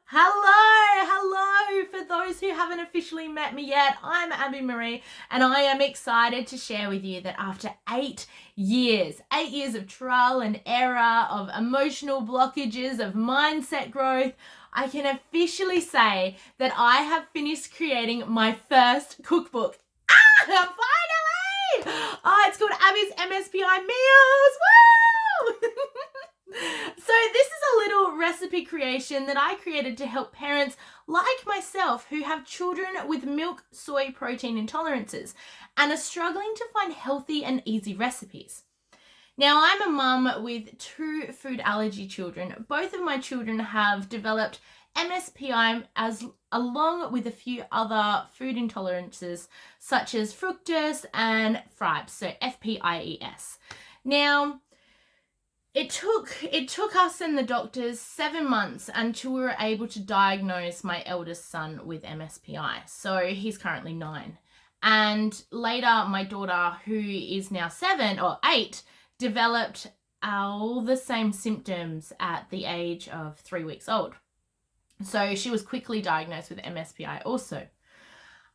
Hello. For those who haven't officially met me yet, I'm Abbie Marie, and I am excited to share with you that after 8 years of trial and error, of emotional blockages, of mindset growth, I can officially say that I have finished creating my first cookbook. Finally! Oh, it's called Abbie's MSPI Meals. Woo! So this is a little recipe creation that I created to help parents like myself who have children with milk soy protein intolerances and are struggling to find healthy and easy recipes. Now, I'm a mum with 2 food allergy children. Both of my children have developed MSPI along with a few other food intolerances such as fructose and FRIES, so FPIES. Now, it took us and the doctors 7 months until we were able to diagnose my eldest son with MSPI. So he's currently 9. And later, my daughter, who is now 7 or 8, developed all the same symptoms at the age of 3 weeks old. So she was quickly diagnosed with MSPI also.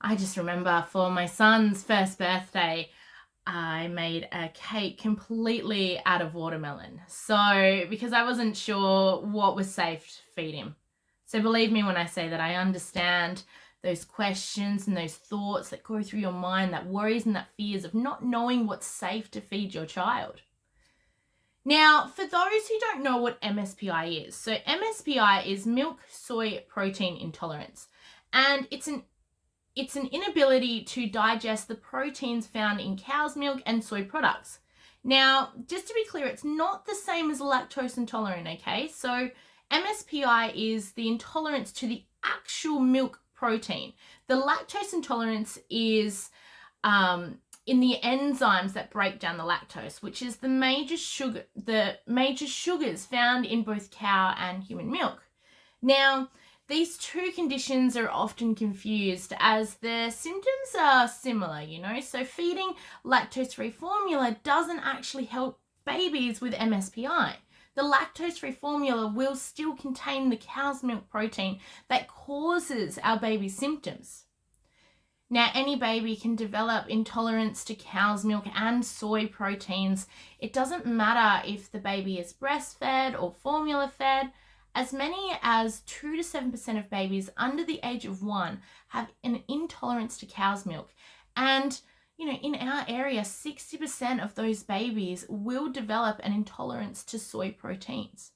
I just remember for my son's first birthday, I made a cake completely out of watermelon. So, because I wasn't sure what was safe to feed him. So believe me when I say that I understand those questions and those thoughts that go through your mind, that worries and that fears of not knowing what's safe to feed your child. Now, for those who don't know what MSPI is, so MSPI is milk soy protein intolerance, and it's an inability to digest the proteins found in cow's milk and soy products. Now, just to be clear, it's not the same as lactose intolerant, okay? So MSPI is the intolerance to the actual milk protein. The lactose intolerance is in the enzymes that break down the lactose, which is the major sugars found in both cow and human milk. Now, these 2 conditions are often confused as their symptoms are similar, so feeding lactose-free formula doesn't actually help babies with MSPI. The lactose-free formula will still contain the cow's milk protein that causes our baby's symptoms. Now, any baby can develop intolerance to cow's milk and soy proteins. It doesn't matter if the baby is breastfed or formula fed. As many as 2 to 7% of babies under the age of 1 have an intolerance to cow's milk. And, in our area, 60% of those babies will develop an intolerance to soy proteins.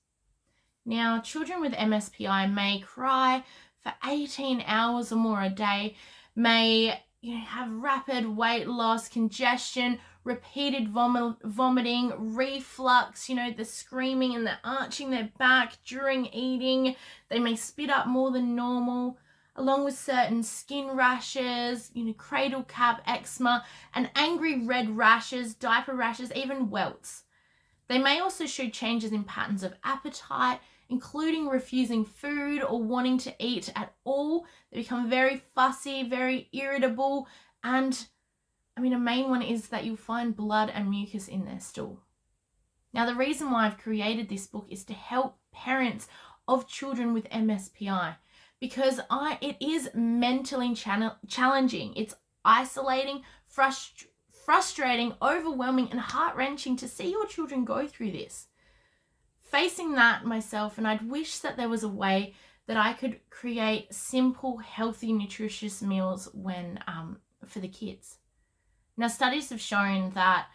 Now, children with MSPI may cry for 18 hours or more a day, may have rapid weight loss, congestion, repeated vomiting, reflux, the screaming and the arching their back during eating. They may spit up more than normal, along with certain skin rashes, cradle cap eczema, and angry red rashes, diaper rashes, even welts. They may also show changes in patterns of appetite, including refusing food or wanting to eat at all. They become very fussy, very irritable, and a main one is that you'll find blood and mucus in their stool. Now, the reason why I've created this book is to help parents of children with MSPI, because it is mentally challenging. It's isolating, frustrating, overwhelming, and heart-wrenching to see your children go through this. Facing that myself, and I'd wish that there was a way that I could create simple, healthy, nutritious meals for the kids. Now, studies have shown that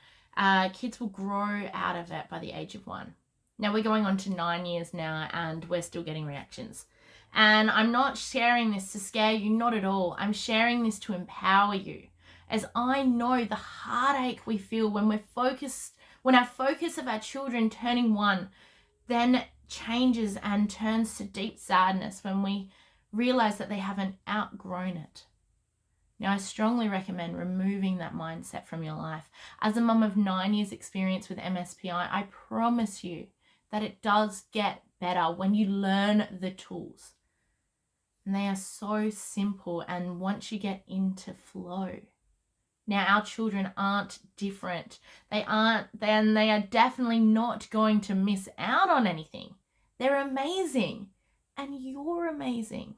kids will grow out of it by the age of 1. Now, we're going on to 9 years now, and we're still getting reactions. And I'm not sharing this to scare you, not at all. I'm sharing this to empower you, as I know the heartache we feel when our focus of our children turning 1 then changes and turns to deep sadness when we realize that they haven't outgrown it. Now, I strongly recommend removing that mindset from your life. As a mum of 9 years experience with MSPI, I promise you that it does get better when you learn the tools. And they are so simple, and once you get into flow. Now, our children aren't different. They are definitely not going to miss out on anything. They're amazing. and you're amazing.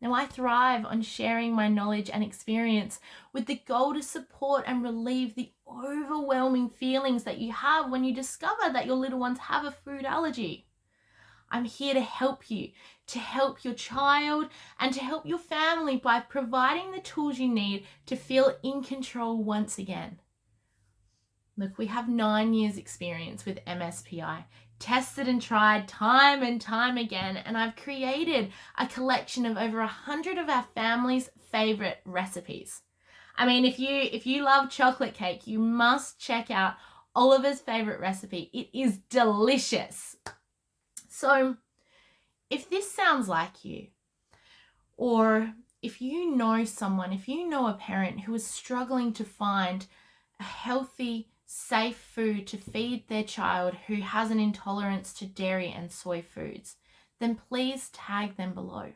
Now, I thrive on sharing my knowledge and experience with the goal to support and relieve the overwhelming feelings that you have when you discover that your little ones have a food allergy. I'm here to help you, to help your child, and to help your family by providing the tools you need to feel in control once again. Look, we have 9 years experience with MSPI, tested and tried time and time again, and I've created a collection of over 100 of our family's favorite recipes. I mean, if you love chocolate cake, you must check out Oliver's favorite recipe. It is delicious. So, if this sounds like you, or if you know someone, if you know a parent who is struggling to find a healthy, safe food to feed their child who has an intolerance to dairy and soy foods, then please tag them below.